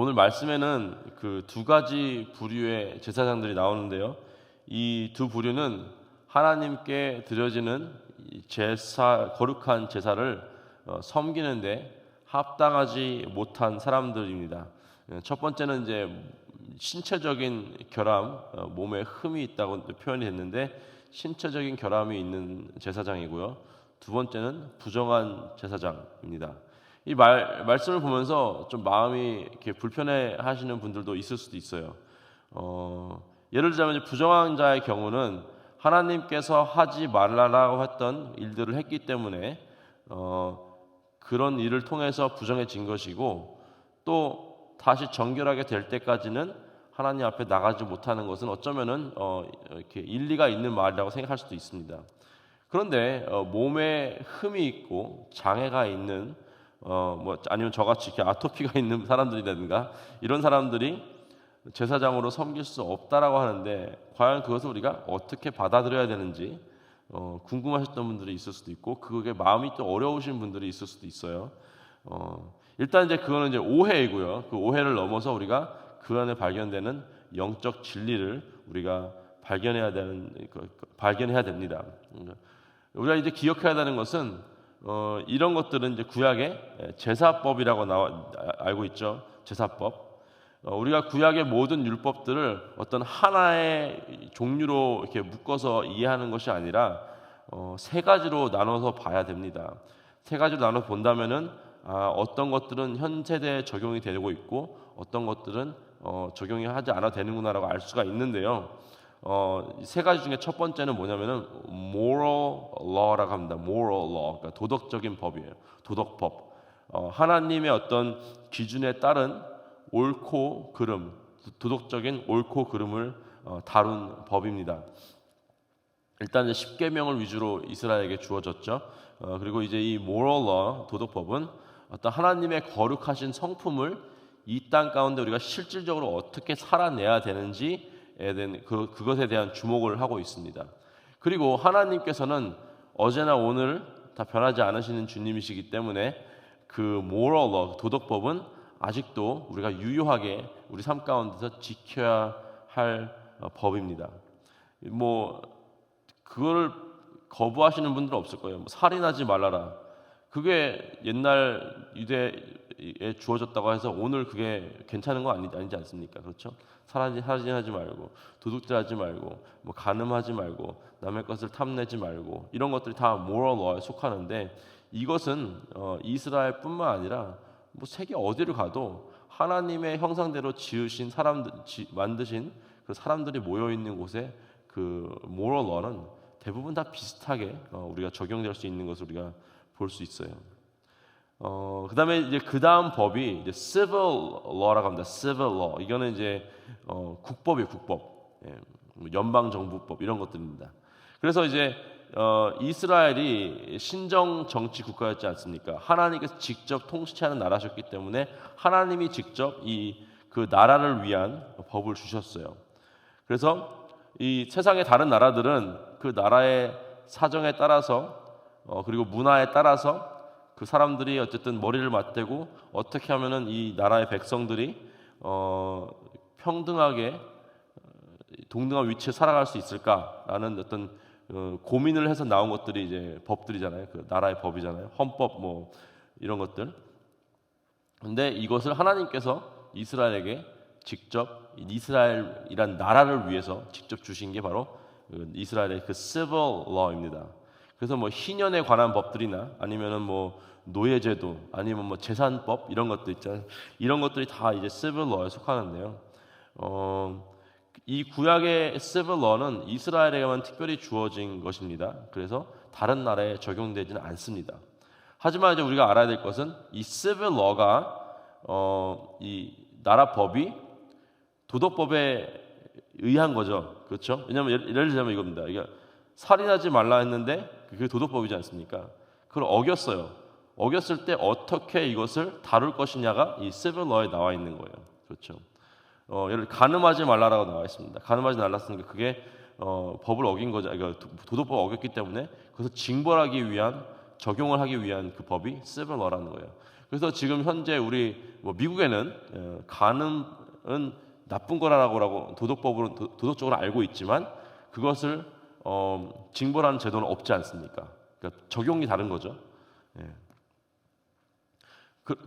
오늘 말씀에는 그 두 가지 부류의 제사장들이 나오는데요. 이 두 부류는 하나님께 드려지는 제사, 거룩한 제사를 섬기는데 합당하지 못한 사람들입니다. 첫 번째는 이제 신체적인 결함, 몸에 흠이 있다고 표현이 됐는데 신체적인 결함이 있는 제사장이고요. 두 번째는 부정한 제사장입니다. 이 말씀을 보면서 좀 마음이 이렇게 불편해 하시는 분들도 있을 수도 있어요. 예를 들자면 이제 부정한 자의 경우는 하나님께서 하지 말라라고 했던 일들을 했기 때문에 그런 일을 통해서 부정해진 것이고, 또 다시 정결하게 될 때까지는 하나님 앞에 나가지 못하는 것은 어쩌면은 이렇게 일리가 있는 말이라고 생각할 수도 있습니다. 그런데 몸에 흠이 있고 장애가 있는 아니면 저같이 이렇게 아토피가 있는 사람들이라든가 이런 사람들이 제사장으로 섬길 수 없다라고 하는데, 과연 그것을 우리가 어떻게 받아들여야 되는지 궁금하셨던 분들이 있을 수도 있고, 그게 마음이 또 어려우신 분들이 있을 수도 있어요. 일단 이제 그거는 이제 오해이고요. 그 오해를 넘어서 우리가 그 안에 발견되는 영적 진리를 우리가 발견해야 됩니다. 우리가 이제 기억해야 되는 것은 이런 것들은 이제 구약의 제사법이라고 알고 있죠. 제사법. 우리가 구약의 모든 율법들을 어떤 하나의 종류로 이렇게 묶어서 이해하는 것이 아니라 세 가지로 나눠서 봐야 됩니다. 세 가지로 나눠 본다면은 어떤 것들은 현 세대에 적용이 되고 있고 어떤 것들은 적용이 하지 않아도 되는구나라고 알 수가 있는데요. 세 가지 중에 첫 번째는 뭐냐면은 moral law라고 합니다. moral law, 그러니까 도덕적인 법이에요. 도덕법. 하나님의 어떤 기준에 따른 옳고 그름, 도덕적인 옳고 그름을 다룬 법입니다. 일단 이제 10계명을 위주로 이스라엘에게 주어졌죠. 그리고 이제 이 moral law, 도덕법은 어떤 하나님의 거룩하신 성품을 이 땅 가운데 우리가 실질적으로 어떻게 살아내야 되는지에 대한 그것에 대한 주목을 하고 있습니다. 그리고 하나님께서는 어제나 오늘 다 변하지 않으시는 주님이시기 때문에 그 moral law, 도덕법은 아직도 우리가 유효하게 우리 삶 가운데서 지켜야 할 법입니다. 그걸 거부하시는 분들은 없을 거예요. 살인하지 말라라. 그게 옛날 유대에 주어졌다고 해서 오늘 그게 괜찮은 거 아니지 않습니까? 그렇죠? 살인하지 말고, 도둑질하지 말고, 간음하지 말고, 남의 것을 탐내지 말고, 이런 것들이 다 moral law에 속하는데, 이것은 이스라엘뿐만 아니라 세계 어디를 가도 하나님의 형상대로 지으신 만드신 그 사람들이 모여 있는 곳에 그 moral law는 대부분 다 비슷하게 우리가 적용될 수 있는 것을 우리가 볼 수 있어요. 그다음에 이제 그 다음 법이 이제 civil law라고 합니다. civil law. 이거는 이제 국법이에요, 국법. 연방 정부법 이런 것들입니다. 그래서 이제 이스라엘이 신정 정치 국가였지 않습니까? 하나님께서 직접 통치하는 나라셨기 때문에 하나님이 직접 그 나라를 위한 법을 주셨어요. 그래서 이 세상의 다른 나라들은 그 나라의 사정에 따라서 그리고 문화에 따라서 그 사람들이 어쨌든 머리를 맞대고 어떻게 하면은 이 나라의 백성들이 평등하게 동등한 위치에 살아갈 수 있을까라는 어떤 고민을 해서 나온 것들이 이제 법들이잖아요. 그 나라의 법이잖아요. 헌법 이런 것들. 근데 이것을 하나님께서 이스라엘에게 직접 이스라엘이란 나라를 위해서 직접 주신 게 바로 이스라엘의 그 civil law입니다. 그래서 희년에 관한 법들이나 아니면은 노예제도 아니면 재산법 이런 것들 있잖아요. 이런 것들이 다 이제 civil law에 속하는데요. 이 구약의 civil law는 이스라엘에게만 특별히 주어진 것입니다. 그래서 다른 나라에 적용되지는 않습니다. 하지만 이제 우리가 알아야 될 것은 이 civil law가 이 나라 법이 도덕법에 의한 거죠. 그렇죠? 왜냐하면 예를 들자면 이겁니다. 이게 살인하지 말라 했는데 그게 도덕법이지 않습니까? 그걸 어겼어요. 어겼을 때 어떻게 이것을 다룰 것이냐가 이 civil law에 나와 있는 거예요. 그렇죠? 예를 들어 간음하지 말라라고 나와 있습니다. 간음하지 말랐으니까 그게 법을 어긴 거죠. 그러니까 도덕법을 어겼기 때문에 그것을 징벌하기 위한 적용을 하기 위한 그 법이 civil law라는 거예요. 그래서 지금 현재 우리 미국에는 간음은 나쁜 거라고 도덕적으로 알고 있지만 그것을 징벌하는 제도는 없지 않습니까? 그러니까 적용이 다른 거죠. 예.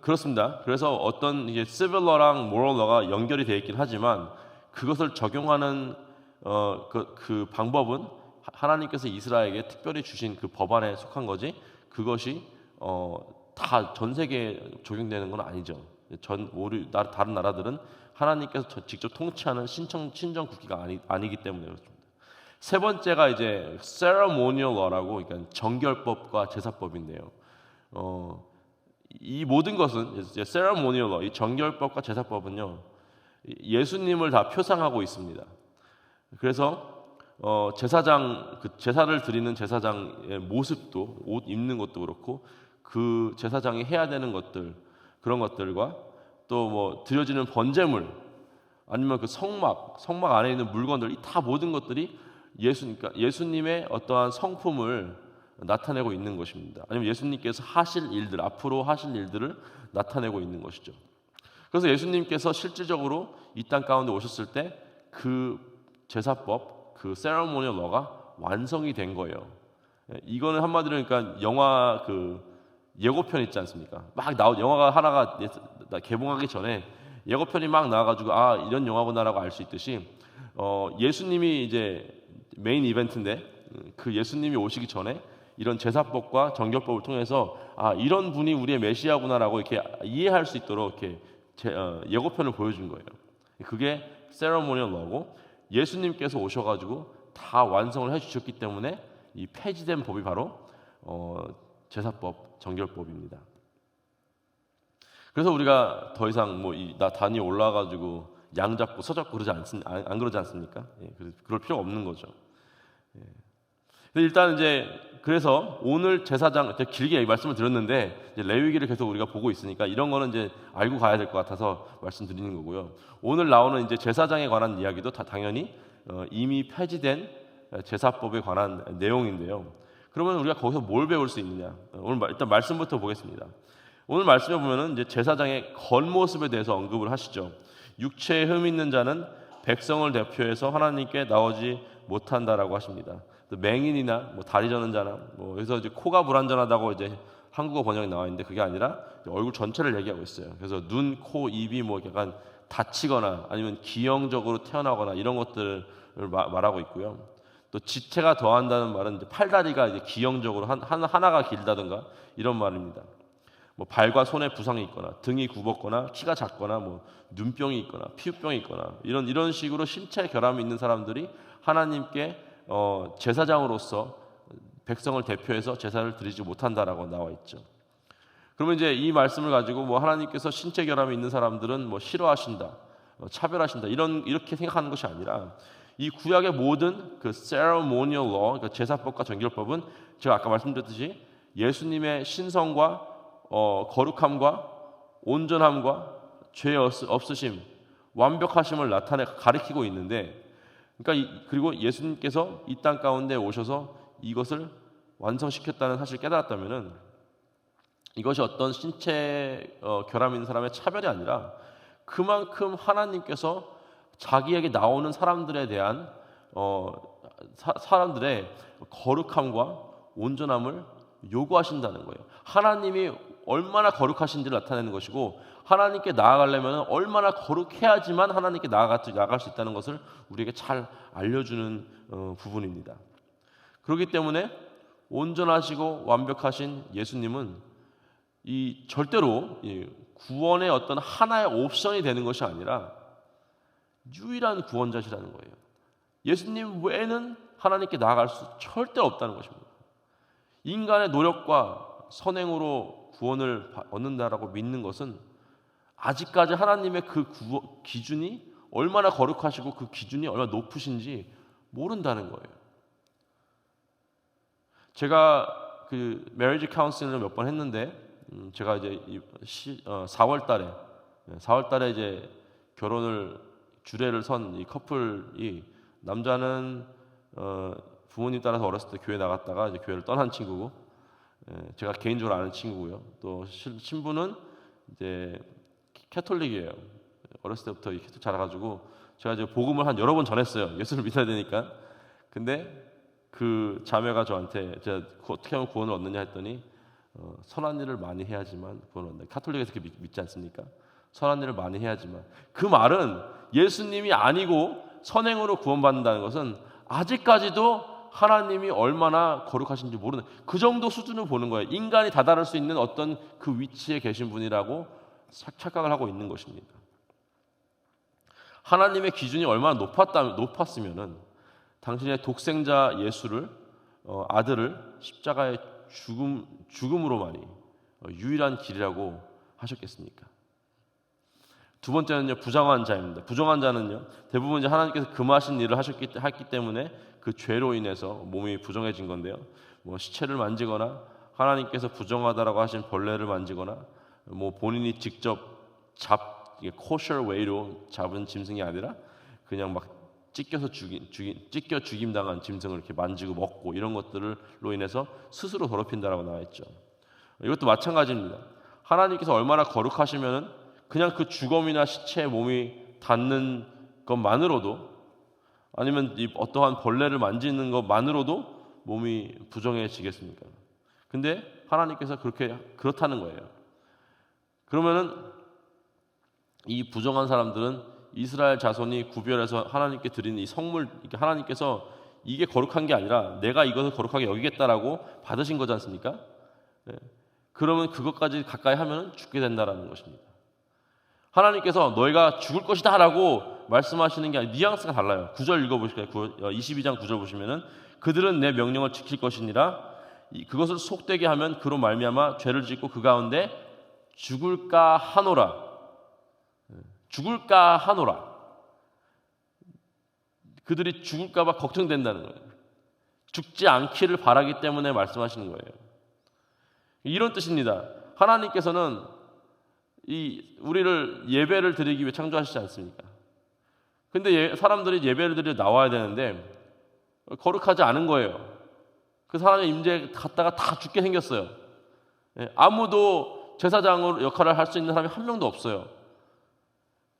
그렇습니다. 그래서 어떤 이게 시빌러랑 모럴러가 연결이 되어 있긴 하지만 그것을 적용하는 그 방법은 하나님께서 이스라엘에게 특별히 주신 그 법안에 속한 거지 그것이 다 전 세계에 적용되는 건 아니죠. 다른 나라들은 하나님께서 직접 통치하는 신정 국기가 아니기 때문에 그렇습니다. 세 번째가 이제 ceremonial law라고, 그러니까 정결법과 제사법인데요. 이 모든 것은 이제 ceremonial law, 이 정결법과 제사법은요, 예수님을 다 표상하고 있습니다. 그래서 제사장, 그 제사를 드리는 제사장의 모습도, 옷 입는 것도 그렇고 그 제사장이 해야 되는 것들, 그런 것들과 또 드려지는 번제물, 아니면 그 성막 안에 있는 물건들, 다 모든 것들이 그러니까 예수님의 어떠한 성품을 나타내고 있는 것입니다. 아니면 예수님께서 앞으로 하실 일들을 나타내고 있는 것이죠. 그래서 예수님께서 실질적으로 이 땅 가운데 오셨을 때 그 제사법, 그 세레모니얼 러가 완성이 된 거예요. 이거는 한마디로 그러니까 영화 그 예고편 있지 않습니까? 영화가 하나가 개봉하기 전에 예고편이 막 나와가지고 이런 영화구나라고 알 수 있듯이 예수님이 이제 메인 이벤트인데 그 예수님이 오시기 전에 이런 제사법과 정결법을 통해서 이런 분이 우리의 메시아구나라고 이렇게 이해할 수 있도록 이렇게 예고편을 보여준 거예요. 그게 세레모니얼 러고 예수님께서 오셔가지고 다 완성을 해주셨기 때문에 이 폐지된 법이 바로 제사법, 정결법입니다. 그래서 우리가 더 이상 단위 올라가지고 양 잡고 서 잡고 안 그러지 않습니까? 그럴 필요가 없는 거죠. 일단 그래서 오늘 제사장, 길게 말씀을 드렸는데 레위기를 계속 우리가 보고 있으니까 이런 거는 이제 알고 가야 될 것 같아서 말씀드리는 거고요. 오늘 나오는 이제 제사장에 관한 이야기도 다 당연히 이미 폐지된 제사법에 관한 내용인데요. 그러면 우리가 거기서 뭘 배울 수 있느냐? 오늘 일단 말씀부터 보겠습니다. 오늘 말씀에 보면은 이제 제사장의 겉모습에 대해서 언급을 하시죠. 육체에 흠 있는 자는 백성을 대표해서 하나님께 나오지 못한다라고 하십니다. 맹인이나 다리 저는 자나 그래서 이제 코가 불완전하다고 이제 한국어 번역이 나와 있는데 그게 아니라 얼굴 전체를 얘기하고 있어요. 그래서 눈, 코, 입이 약간 다치거나 아니면 기형적으로 태어나거나 이런 것들을 말하고 있고요. 또 지체가 더한다는 말은 이제 팔다리가 이제 기형적으로 하나가 길다든가 이런 말입니다. 발과 손에 부상이 있거나 등이 굽었거나 키가 작거나 눈병이 있거나 피부병이 있거나 이런 식으로 신체 결함이 있는 사람들이 하나님께 제사장으로서 백성을 대표해서 제사를 드리지 못한다라고 나와 있죠. 그러면 이제 이 말씀을 가지고 하나님께서 신체 결함이 있는 사람들은 싫어하신다, 차별하신다 이렇게 생각하는 것이 아니라 이 구약의 모든 그 ceremonial law, 그러니까 제사법과 정결법은 제가 아까 말씀드렸듯이 예수님의 신성과 거룩함과 온전함과 죄 없으심, 완벽하심을 가리키고 있는데, 그리고 예수님께서 이 땅 가운데 오셔서 이것을 완성시켰다는 사실을 깨달았다면은 이것이 어떤 신체 결함 있는 사람의 차별이 아니라 그만큼 하나님께서 자기에게 나오는 사람들에 대한 사람들의 거룩함과 온전함을 요구하신다는 거예요. 하나님이 얼마나 거룩하신지를 나타내는 것이고 하나님께 나아가려면 얼마나 거룩해야지만 하나님께 나아갈 수 있다는 것을 우리에게 잘 알려주는 부분입니다. 그렇기 때문에 온전하시고 완벽하신 예수님은 절대로 구원의 어떤 하나의 옵션이 되는 것이 아니라 유일한 구원자시라는 거예요. 예수님 외에는 하나님께 나아갈 수 절대 없다는 것입니다. 인간의 노력과 선행으로 구원을 얻는다라고 믿는 것은 아직까지 하나님의 그 기준이 얼마나 거룩하시고 그 기준이 얼마나 높으신지 모른다는 거예요. 제가 그 메리지 카운슬링을 몇 번 했는데 제가 이제 4월 달에 이제 결혼을 주례를 선 이 커플이 남자는 부모님 따라서 어렸을 때 교회 나갔다가 이제 교회를 떠난 친구고 제가 개인적으로 아는 친구고요. 또 신부는 이제 캐톨릭이에요. 어렸을 때부터 캐톨릭 자라가지고 제가 이제 복음을 한 여러 번 전했어요. 예수를 믿어야 되니까. 근데 그 자매가 저한테 제가 어떻게 하면 구원을 얻느냐 했더니 선한 일을 많이 해야지만 구원을 얻는다. 카톨릭에서 그렇게 믿지 않습니까? 선한 일을 많이 해야지만. 그 말은 예수님이 아니고 선행으로 구원받는다는 것은 아직까지도 하나님이 얼마나 거룩하신지 모르는 그 정도 수준을 보는 거예요. 인간이 다다를 수 있는 어떤 그 위치에 계신 분이라고 착각을 하고 있는 것입니다. 하나님의 기준이 얼마나 높았으면은 당신의 독생자 예수를 아들을 십자가의 죽음으로만이 유일한 길이라고 하셨겠습니까? 두 번째는요, 부정한 자입니다. 부정한 자는요, 대부분 이제 하나님께서 금하신 일을 했기 때문에 그 죄로 인해서 몸이 부정해진 건데요. 뭐 시체를 만지거나 하나님께서 부정하다라고 하신 벌레를 만지거나 뭐 본인이 직접 kosher way로 잡은 짐승이 아니라 그냥 막 찢겨 죽임 당한 짐승을 이렇게 만지고 먹고 이런 것들로 인해서 스스로 더럽힌다라고 나와 있죠. 이것도 마찬가지입니다. 하나님께서 얼마나 거룩하시면은 그냥 그 주검이나 시체에 몸이 닿는 것만으로도 아니면 이 어떠한 벌레를 만지는 것만으로도 몸이 부정해지겠습니까? 근데 하나님께서 그렇다는 거예요. 그러면은 이 부정한 사람들은 이스라엘 자손이 구별해서 하나님께 드리는 이 성물, 하나님께서 이게 거룩한 게 아니라 내가 이것을 거룩하게 여기겠다라고 받으신 거지 않습니까? 네. 그러면 그것까지 가까이 하면 죽게 된다라는 것입니다. 하나님께서 너희가 죽을 것이다 라고 말씀하시는 게 아니라 뉘앙스가 달라요. 9절 읽어보실까요? 22장 9절 보시면은 그들은 내 명령을 지킬 것이니라 그것을 속되게 하면 그로 말미암아 죄를 짓고 그 가운데 죽을까 하노라. 죽을까 하노라. 그들이 죽을까 봐 걱정된다는 거예요. 죽지 않기를 바라기 때문에 말씀하시는 거예요. 이런 뜻입니다. 하나님께서는 우리를 예배를 드리기 위해 창조하시지 않습니까? 근데 사람들이 예배를 드리러 나와야 되는데 거룩하지 않은 거예요. 그 사람의 임재 갔다가 다 죽게 생겼어요. 아무도 제사장으로 역할을 할 수 있는 사람이 한 명도 없어요.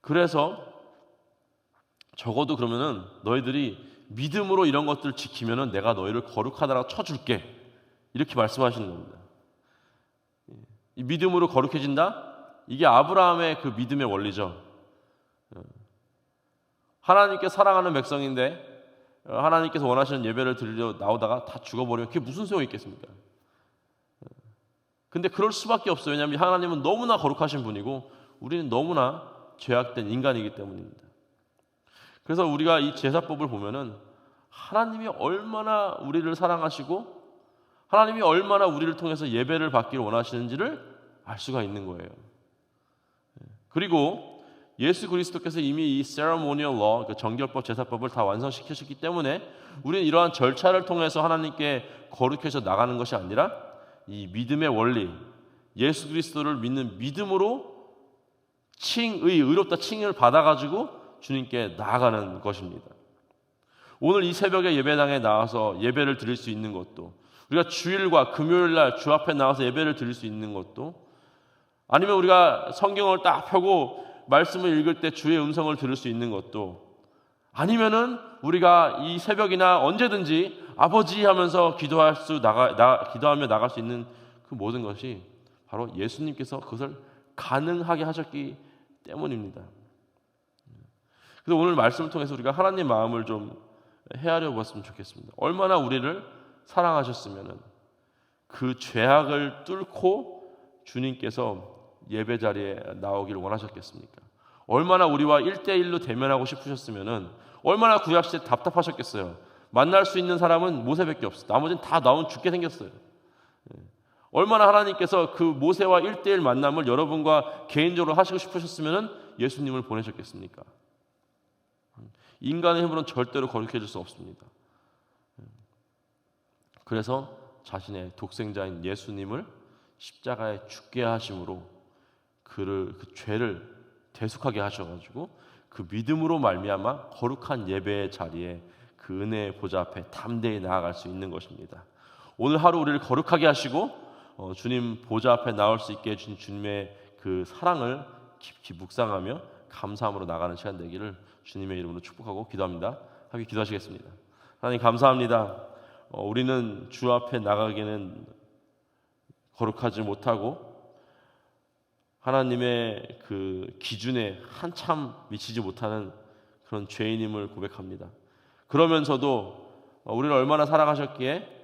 그래서 적어도 그러면은 너희들이 믿음으로 이런 것들을 지키면은 내가 너희를 거룩하다라고 쳐줄게. 이렇게 말씀하시는 겁니다. 이 믿음으로 거룩해진다? 이게 아브라함의 그 믿음의 원리죠. 하나님께 사랑하는 백성인데 하나님께서 원하시는 예배를 드리려 나오다가 다 죽어버리면 그게 무슨 소용이 있겠습니까? 근데 그럴 수밖에 없어요. 왜냐하면 하나님은 너무나 거룩하신 분이고 우리는 너무나 죄악된 인간이기 때문입니다. 그래서 우리가 이 제사법을 보면은 하나님이 얼마나 우리를 사랑하시고 하나님이 얼마나 우리를 통해서 예배를 받기를 원하시는지를 알 수가 있는 거예요. 그리고 예수 그리스도께서 이미 이 ceremonial law, 그 정결법, 제사법을 다 완성시키셨기 때문에 우리는 이러한 절차를 통해서 하나님께 거룩해져 나가는 것이 아니라 이 믿음의 원리, 예수 그리스도를 믿는 믿음으로 의롭다 칭을 받아가지고 주님께 나아가는 것입니다. 오늘 이 새벽에 예배당에 나와서 예배를 드릴 수 있는 것도 우리가 주일과 금요일날 주 앞에 나와서 예배를 드릴 수 있는 것도 아니면 우리가 성경을 딱 펴고 말씀을 읽을 때 주의 음성을 들을 수 있는 것도 아니면은 우리가 이 새벽이나 언제든지 아버지 하면서 기도하며 나갈 수 있는 그 모든 것이 바로 예수님께서 그것을 가능하게 하셨기 때문입니다. 그래서 오늘 말씀을 통해서 우리가 하나님 마음을 좀 헤아려 보았으면 좋겠습니다. 얼마나 우리를 사랑하셨으면은 그 죄악을 뚫고 주님께서 예배 자리에 나오기를 원하셨겠습니까? 얼마나 우리와 1대1로 대면하고 싶으셨으면은 얼마나 구약 시대 답답하셨겠어요. 만날 수 있는 사람은 모세밖에 없어요. 나머지는 다 나온 죽게 생겼어요. 얼마나 하나님께서 그 모세와 1대1 만남을 여러분과 개인적으로 하시고 싶으셨으면은 예수님을 보내셨겠습니까? 인간의 힘으로는 절대로 거룩해질 수 없습니다. 그래서 자신의 독생자인 예수님을 십자가에 죽게 하심으로 그 죄를 대속하게 하셔가지고 그 믿음으로 말미암아 거룩한 예배의 자리에 그 은혜의 보좌 앞에 담대히 나아갈 수 있는 것입니다. 오늘 하루 우리를 거룩하게 하시고 주님 보좌 앞에 나올 수 있게 해주신 주님의 그 사랑을 깊이 묵상하며 감사함으로 나가는 시간 되기를 주님의 이름으로 축복하고 기도합니다. 함께 기도하시겠습니다. 하나님 감사합니다. 우리는 주 앞에 나가기에는 거룩하지 못하고 하나님의 그 기준에 한참 미치지 못하는 그런 죄인임을 고백합니다. 그러면서도 우리를 얼마나 사랑하셨기에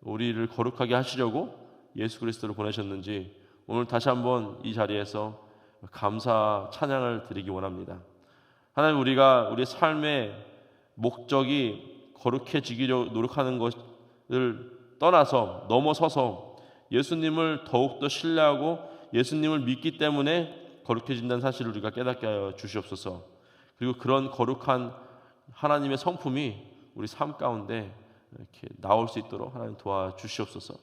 우리를 거룩하게 하시려고 예수 그리스도를 보내셨는지 오늘 다시 한번 이 자리에서 감사 찬양을 드리기 원합니다. 하나님, 우리가 우리 삶의 목적이 거룩해지기로 노력하는 것을 떠나서 넘어서서 예수님을 더욱더 신뢰하고 예수님을 믿기 때문에 거룩해진다는 사실을 우리가 깨닫게 하여 주시옵소서. 그리고 그런 거룩한 하나님의 성품이 우리 삶 가운데 이렇게 나올 수 있도록 하나님 도와주시옵소서.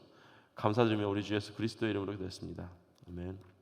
감사드리며 우리 주 예수 그리스도의 이름으로 기도했습니다. 아멘.